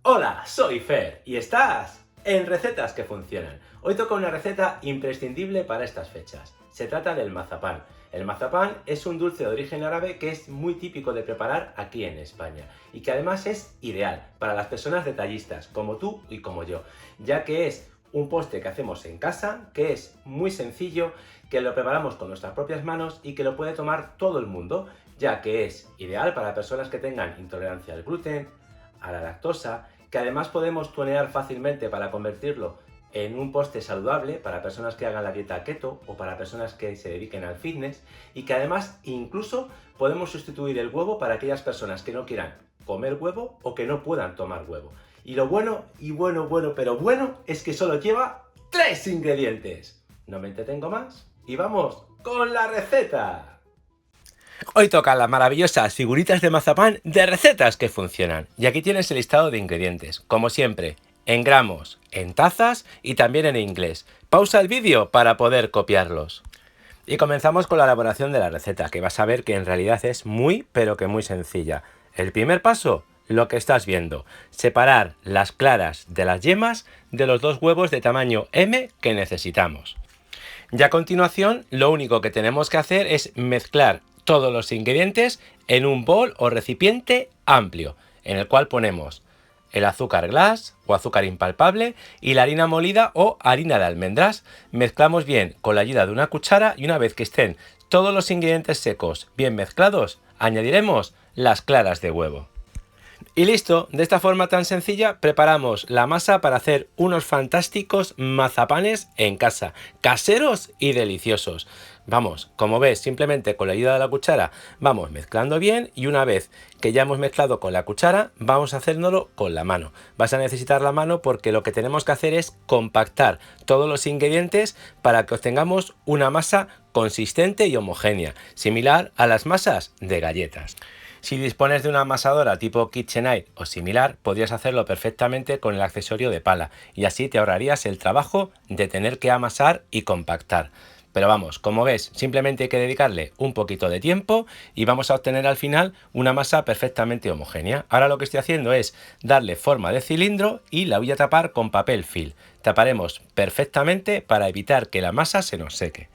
Hola, soy Fer y estás en Recetas que Funcionan. Hoy toca una receta imprescindible para estas fechas. Se trata del mazapán. El mazapán es un dulce de origen árabe que es muy típico de preparar aquí en España y que además es ideal para las personas detallistas como tú y como yo, ya que es un postre que hacemos en casa, que es muy sencillo, que lo preparamos con nuestras propias manos y que lo puede tomar todo el mundo, ya que es ideal para personas que tengan intolerancia al gluten, a la lactosa, que además podemos tunear fácilmente para convertirlo en un postre saludable para personas que hagan la dieta keto o para personas que se dediquen al fitness, y que además incluso podemos sustituir el huevo para aquellas personas que no quieran comer huevo o que no puedan tomar huevo. Y lo bueno, pero bueno, es que solo lleva 3 ingredientes. No me entretengo más y vamos con la receta. Hoy tocan las maravillosas figuritas de mazapán de Recetas que Funcionan. Y aquí tienes el listado de ingredientes, como siempre, en gramos, en tazas y también en inglés. Pausa el vídeo para poder copiarlos. Y comenzamos con la elaboración de la receta, que vas a ver que en realidad es muy, pero que muy sencilla. El primer paso, lo que estás viendo, separar las claras de las yemas de los dos huevos de tamaño M que necesitamos. Y a continuación, lo único que tenemos que hacer es mezclar todos los ingredientes en un bol o recipiente amplio, en el cual ponemos el azúcar glass o azúcar impalpable y la harina molida o harina de almendras. Mezclamos bien con la ayuda de una cuchara y una vez que estén todos los ingredientes secos bien mezclados, añadiremos las claras de huevo. Y listo, de esta forma tan sencilla preparamos la masa para hacer unos fantásticos mazapanes en casa, caseros y deliciosos. Vamos, como ves, simplemente con la ayuda de la cuchara vamos mezclando bien y una vez que ya hemos mezclado con la cuchara vamos a hacerlo con la mano. Vas a necesitar la mano porque lo que tenemos que hacer es compactar todos los ingredientes para que obtengamos una masa consistente y homogénea, similar a las masas de galletas. Si dispones de una amasadora tipo KitchenAid o similar, podrías hacerlo perfectamente con el accesorio de pala y así te ahorrarías el trabajo de tener que amasar y compactar. Pero vamos, como ves, simplemente hay que dedicarle un poquito de tiempo y vamos a obtener al final una masa perfectamente homogénea. Ahora lo que estoy haciendo es darle forma de cilindro y la voy a tapar con papel film. Taparemos perfectamente para evitar que la masa se nos seque.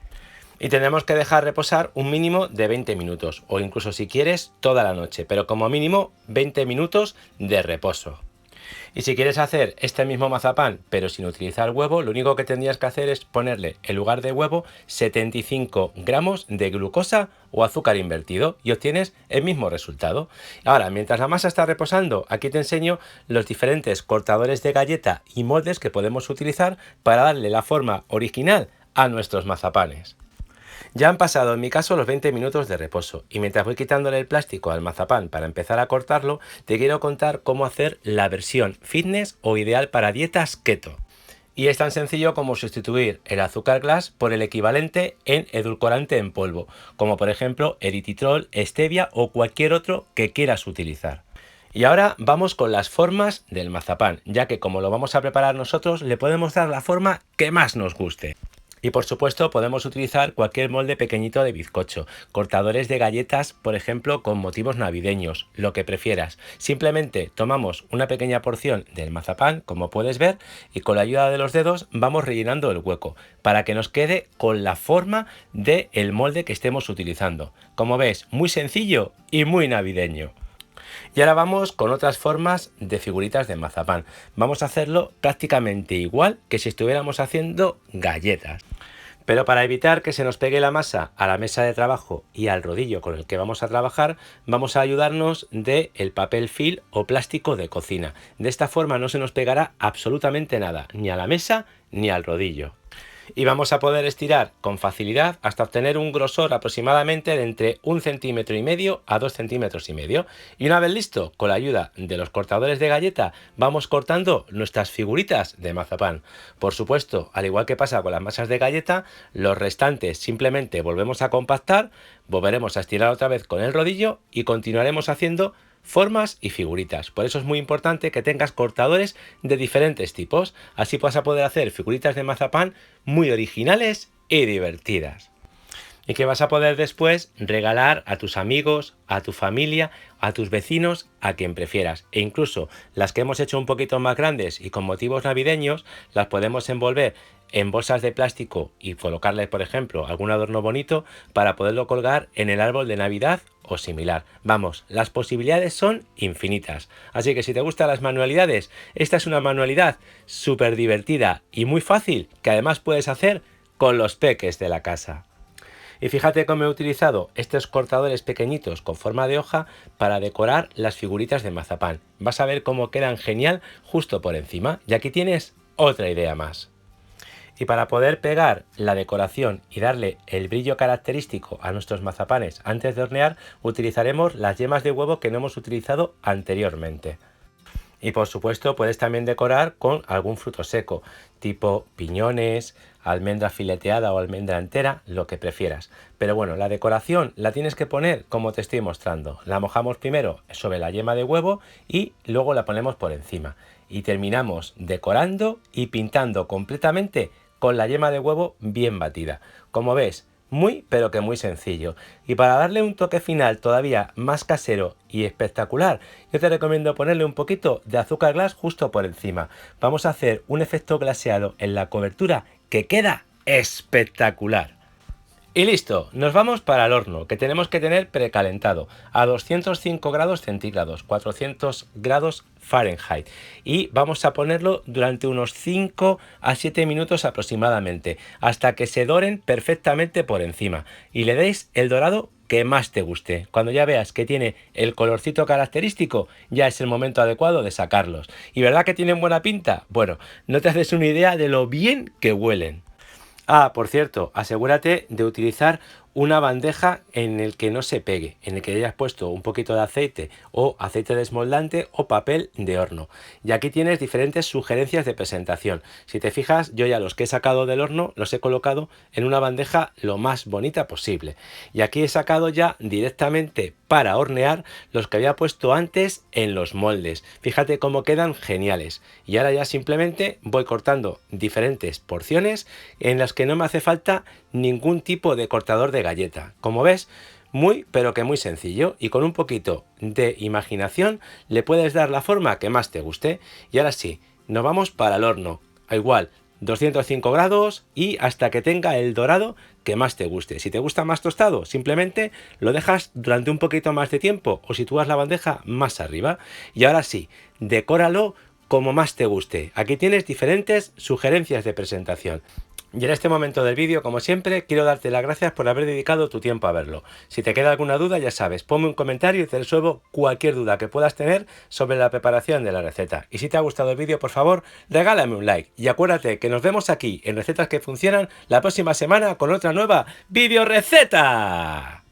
Y tenemos que dejar reposar un mínimo de 20 minutos o incluso si quieres toda la noche, pero como mínimo 20 minutos de reposo. Y si quieres hacer este mismo mazapán pero sin utilizar huevo, lo único que tendrías que hacer es ponerle en lugar de huevo 75 gramos de glucosa o azúcar invertido y obtienes el mismo resultado. Ahora, mientras la masa está reposando, aquí te enseño los diferentes cortadores de galleta y moldes que podemos utilizar para darle la forma original a nuestros mazapanes. Ya han pasado en mi caso los 20 minutos de reposo y mientras voy quitándole el plástico al mazapán para empezar a cortarlo, te quiero contar cómo hacer la versión fitness o ideal para dietas keto. Y es tan sencillo como sustituir el azúcar glass por el equivalente en edulcorante en polvo, como por ejemplo eritritol, stevia o cualquier otro que quieras utilizar. Y ahora vamos con las formas del mazapán, ya que como lo vamos a preparar nosotros, le podemos dar la forma que más nos guste. Y por supuesto podemos utilizar cualquier molde pequeñito de bizcocho, cortadores de galletas, por ejemplo, con motivos navideños, lo que prefieras. Simplemente tomamos una pequeña porción del mazapán, como puedes ver, y con la ayuda de los dedos vamos rellenando el hueco, para que nos quede con la forma del molde que estemos utilizando. Como ves, muy sencillo y muy navideño. Y ahora vamos con otras formas de figuritas de mazapán. Vamos a hacerlo prácticamente igual que si estuviéramos haciendo galletas. Pero para evitar que se nos pegue la masa a la mesa de trabajo y al rodillo con el que vamos a trabajar, vamos a ayudarnos del papel film o plástico de cocina. De esta forma no se nos pegará absolutamente nada, ni a la mesa ni al rodillo. Y vamos a poder estirar con facilidad hasta obtener un grosor aproximadamente de entre 1,5 cm a 2,5 cm. Y una vez listo, con la ayuda de los cortadores de galleta, vamos cortando nuestras figuritas de mazapán. Por supuesto, al igual que pasa con las masas de galleta, los restantes simplemente volvemos a compactar, volveremos a estirar otra vez con el rodillo y continuaremos haciendo formas y figuritas. Por eso es muy importante que tengas cortadores de diferentes tipos, así vas a poder hacer figuritas de mazapán muy originales y divertidas. y que vas a poder después regalar a tus amigos, a tu familia, a tus vecinos, a quien prefieras. E incluso las que hemos hecho un poquito más grandes y con motivos navideños, las podemos envolver en bolsas de plástico y colocarle, por ejemplo, algún adorno bonito para poderlo colgar en el árbol de Navidad o similar. Vamos, las posibilidades son infinitas. Así que si te gustan las manualidades, esta es una manualidad súper divertida y muy fácil que además puedes hacer con los peques de la casa. Y fíjate cómo he utilizado estos cortadores pequeñitos con forma de hoja para decorar las figuritas de mazapán. Vas a ver cómo quedan genial justo por encima. Y aquí tienes otra idea más. Y para poder pegar la decoración y darle el brillo característico a nuestros mazapanes antes de hornear, utilizaremos las yemas de huevo que no hemos utilizado anteriormente. Y por supuesto puedes también decorar con algún fruto seco, tipo piñones, almendra fileteada o almendra entera, lo que prefieras. Pero bueno, la decoración la tienes que poner como te estoy mostrando. La mojamos primero sobre la yema de huevo y luego la ponemos por encima. Y terminamos decorando y pintando completamente con la yema de huevo bien batida. Como ves, muy pero que muy sencillo. Y para darle un toque final todavía más casero y espectacular, yo te recomiendo ponerle un poquito de azúcar glass justo por encima. Vamos a hacer un efecto glaseado en la cobertura que queda espectacular. Y listo, nos vamos para el horno, que tenemos que tener precalentado a 205 grados centígrados, 400 grados Fahrenheit. Y vamos a ponerlo durante unos 5 a 7 minutos aproximadamente, hasta que se doren perfectamente por encima. Y le deis el dorado que más te guste. Cuando ya veas que tiene el colorcito característico, ya es el momento adecuado de sacarlos. ¿Y verdad que tienen buena pinta? Bueno, no te haces una idea de lo bien que huelen. Ah, por cierto, asegúrate de utilizar una bandeja en el que no se pegue, en el que hayas puesto un poquito de aceite o aceite desmoldante o papel de horno. Y aquí tienes diferentes sugerencias de presentación. Si te fijas, yo ya los que he sacado del horno los he colocado en una bandeja lo más bonita posible. Y aquí he sacado ya directamente para hornear los que había puesto antes en los moldes. Fíjate cómo quedan geniales. Y ahora ya simplemente voy cortando diferentes porciones en las que no me hace falta ningún tipo de cortador de galleta. Como ves, muy pero que muy sencillo, y con un poquito de imaginación le puedes dar la forma que más te guste. Y ahora sí, nos vamos para el horno, a igual 205 grados y hasta que tenga el dorado que más te guste. Si te gusta más tostado, simplemente lo dejas durante un poquito más de tiempo o sitúas la bandeja más arriba. Y ahora sí, decóralo como más te guste. Aquí tienes diferentes sugerencias de presentación. Y en este momento del vídeo, como siempre, quiero darte las gracias por haber dedicado tu tiempo a verlo. Si te queda alguna duda, ya sabes, ponme un comentario y te resuelvo cualquier duda que puedas tener sobre la preparación de la receta. Y si te ha gustado el vídeo, por favor, regálame un like. Y acuérdate que nos vemos aquí en Recetas que Funcionan la próxima semana con otra nueva video receta.